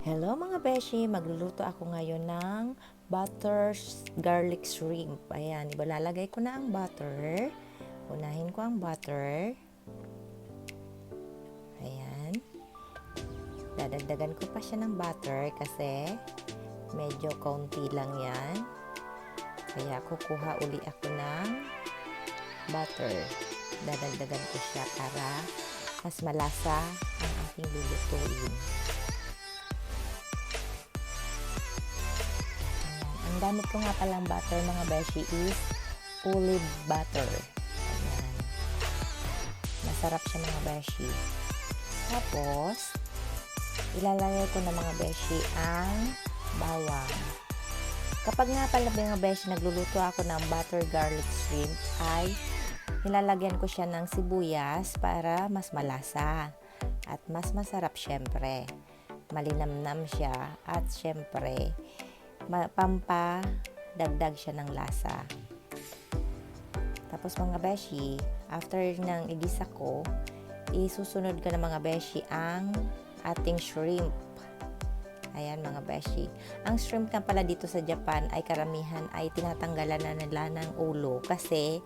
Hello mga beshi, magluluto ako ngayon ng butter garlic shrimp. Ayan, ibalalagay ko na ang butter. Unahin ko ang butter. Ayan. Dadagdagan ko pa siya ng butter kasi medyo kaunti lang yan. Kaya kukuha uli ako ng butter. Dadagdagan ko siya para mas malasa ang aking lulutuin. Ang gamit ko nga palang butter mga beshi is olive butter. Ayan. Masarap siya mga beshi. Tapos, ilalagay ko na mga beshi ang bawang. Kapag nga pala mga beshi nagluluto ako ng butter garlic shrimp ay nilalagyan ko siya ng sibuyas para mas malasa at mas masarap syempre. Malinamnam siya at syempre pampadagdag siya ng lasa. Tapos mga beshi, after ng igisa ko, isusunod ko na mga beshi ang ating shrimp. Ayan mga beshi. Ang shrimp na pala dito sa Japan ay karamihan ay tinatanggalan na nila ng ulo kasi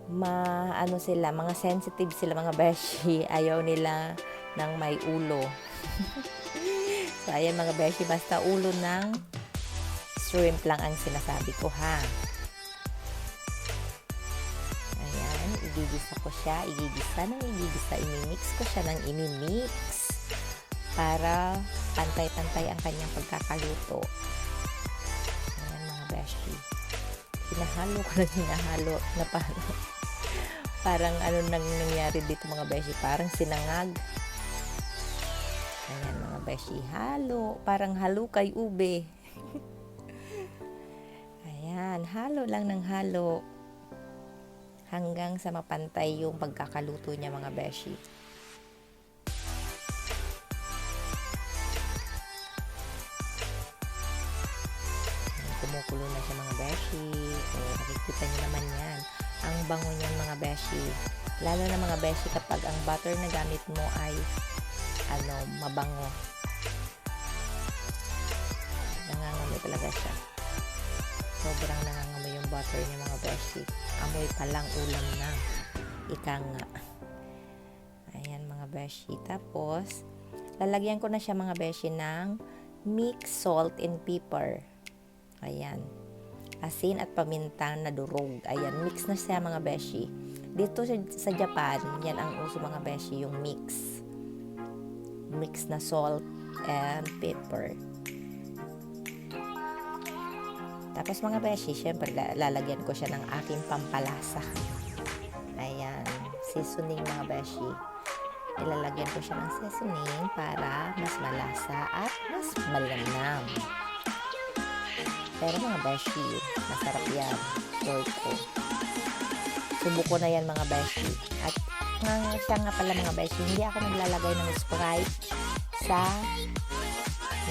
mga sensitive sila mga beshi. Ayaw nila ng may ulo. So, ayan mga beshi, basta ulo ng shrimp lang ang sinasabi ko ha. Ayan, igigisa ko siya, imimix ko siya ng imimix para pantay-pantay ang kanyang pagkakaluto. Ayan mga beshi. Hinahalo ko na parang ano nang nangyari dito mga beshi, parang sinangag. Ayan mga beshi, halo. Parang halo kay ube. Ayan, halo lang ng halo. Hanggang sa mapantay yung pagkakaluto niya mga beshi. Ayan, kumukulo na siya mga beshi. So, nakikita niyo naman yan. Ang bango niyan mga beshi. Lalo na mga beshi kapag ang butter na gamit mo ay mabango. Nangangamoy talaga siya. Sobrang nangangamoy yung butter niya mga beshi. Amoy palang ulam na. Ika nga. Ayan mga beshi. Tapos, lalagyan ko na siya mga beshi ng mixed salt and pepper. Ayan. Asin at pamintang na durog. Ayan, mix na siya mga beshi. Dito sa Japan, yan ang uso mga beshi, yung mix na salt and pepper. Tapos mga beshi, syempre lalagyan ko siya ng aking pampalasa. Ayan, seasoning mga beshi. Ilalagyan ko siya ng seasoning para mas malasa at mas malamnam. Pero mga beshi, masarap yan. Sure ko. Subuko na yan mga beshi. At siya nga pala mga beshi, hindi ako naglalagay ng Sprite sa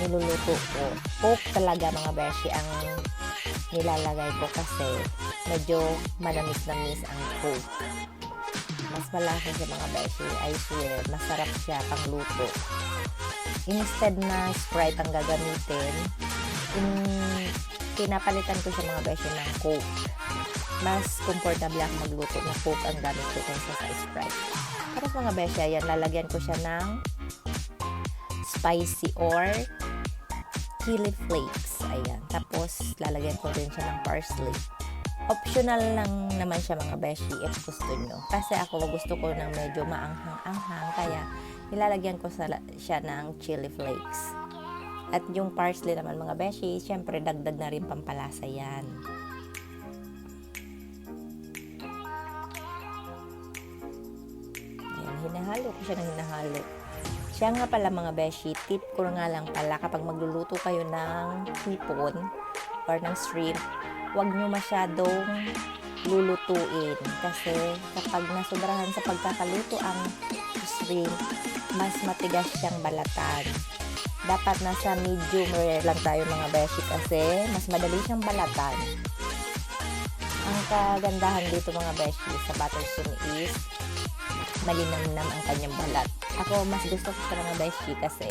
niluluto ko. Coke talaga mga beshi ang nilalagay ko kasi medyo manamis-namis ang Coke. Mas malasa siya mga beshi. I swear, masarap siya pang luto. Instead na Sprite ang gagamitin, pinapalitan ko siya mga beshi ng Coke. Mas comfortable ako magluto na Coke ang gamit ko kaysa sa Sprite. Tapos mga beshi, ayan, lalagyan ko siya ng spicy or chili flakes. Ayan. Tapos, lalagyan ko din siya ng parsley. Optional lang naman siya mga beshi if gusto nyo. Kasi ako gusto ko ng medyo maanghang-anghang. Kaya, nilalagyan ko siya ng chili flakes. At yung parsley naman mga beshi, syempre dagdag na rin pampalasa yan. Hinahalo ko siya ng hinahalo. Siya nga pala mga beshi, tip ko nga lang pala kapag magluluto kayo ng hipon or ng shrimp, huwag nyo masyadong lulutuin kasi kapag nasobrahan sa pagkakaluto ang shrimp, mas matigas siyang balatan. Dapat nasa medium rare lang tayo mga beshi kasi mas madali siyang balatan. Ang kagandahan dito mga beshi sa butter shrimp is malinamnam ang kanyang balat. Ako, mas gusto ko sa mga beshi kasi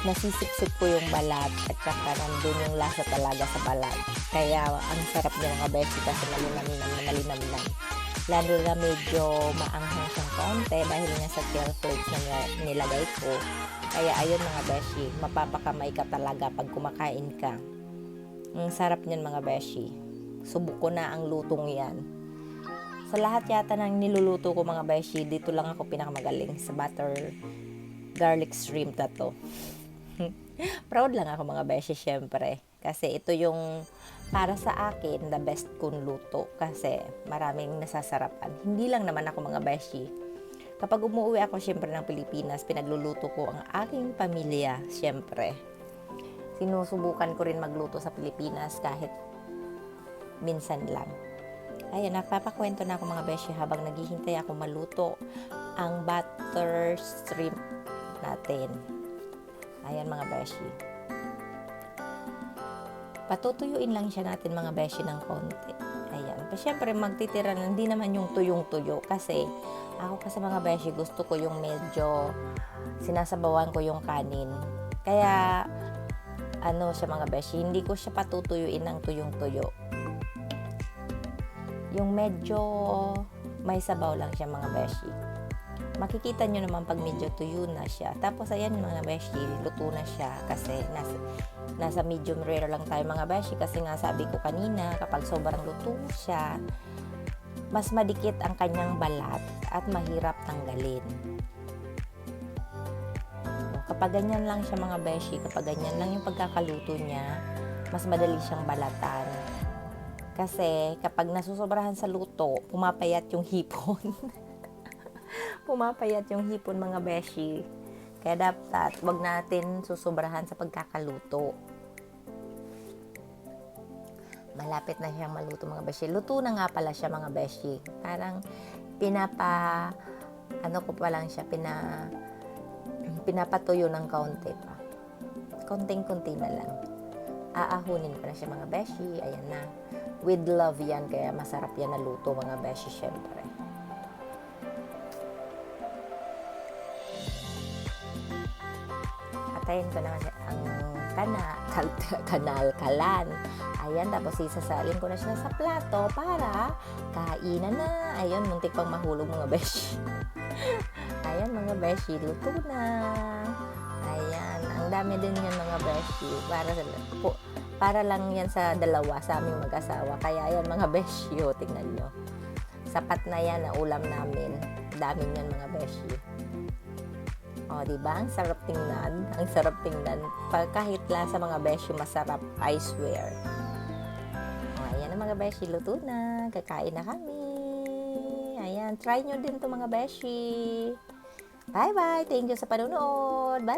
nasisipsip ko yung balat at saka nandun yung lasa talaga sa balat. Kaya ang sarap niya mga beshi kasi malinam lang. Lalo na medyo maanghang siyang konti dahil nga sa kale flakes na nilagay ko. Kaya ayun mga beshi, mapapakamay ka talaga pag kumakain ka. Ang sarap niyan mga beshi. Subok ko na ang lutong yan. Sa lahat yata ng niluluto ko mga beshi, dito lang ako pinakamagaling sa butter garlic shrimp na to. Proud lang ako mga beshi syempre. Kasi ito yung para sa akin the best kong luto. Kasi maraming nasasarapan. Hindi lang naman ako mga beshi. Kapag umuwi ako syempre ng Pilipinas, pinagluluto ko ang aking pamilya syempre. Sinusubukan ko rin magluto sa Pilipinas kahit minsan lang. Ayan, napapakwento na ako mga beshi habang naghihintay ako maluto ang butter shrimp natin. Ayan mga beshi. Patutuyuin lang siya natin mga beshi ng konti. Ayan. Siyempre magtitira na, hindi naman yung tuyong-tuyo kasi ako kasi mga beshi gusto ko yung medyo sinasabawan ko yung kanin. Kaya ano siya mga beshi, hindi ko siya patutuyuin ng tuyong-tuyo. Yung medyo may sabaw lang siya mga beshi. Makikita nyo naman pag medyo tuyo na siya. Tapos ayan mga beshi, luto na siya kasi nasa medium rare lang tayo mga beshi kasi nga sabi ko kanina kapag sobrang luto siya, mas madikit ang kanyang balat at mahirap tanggalin. So, kapag ganyan lang siya mga beshi, kapag ganyan lang yung pagkakaluto niya, mas madali siyang balatan. Kasi kapag nasusobrahan sa luto, pumapayat yung hipon. Pumapayat yung hipon mga beshi. Kaya dapat wag natin susobrahan sa pagkakaluto. Malapit na siyang maluto mga beshi. Luto na nga pala siya mga beshi. Parang pinapatuyo ng kaunti pa. Konting-kunti na lang. Aahunin ko na siya mga beshi. Ayan na. With love yan. Kaya masarap yan na luto mga beshi syempre. Patayin ko na ang kanal-kalan. Ayan, tapos isasalin ko na siya sa plato para kainan na. Ayun, muntik pang mahulog mga beshi. Ayan mga beshi, luto na. Ayan, ang dami din yan mga beshi. Para lang yan sa dalawa, sa aming mag-asawa. Kaya ayan mga beshi, tingnan nyo. Sapat na yan na ulam namin. Dami yan mga beshi. O, diba? Ang sarap tingnan. Ang sarap tingnan. Kahit lasa mga beshi, masarap. I swear. O, ayan ang mga beshi. Luto na. Kakain na kami. Ayan. Try nyo din to mga beshi. Bye-bye. Thank you sa panonood. Bye.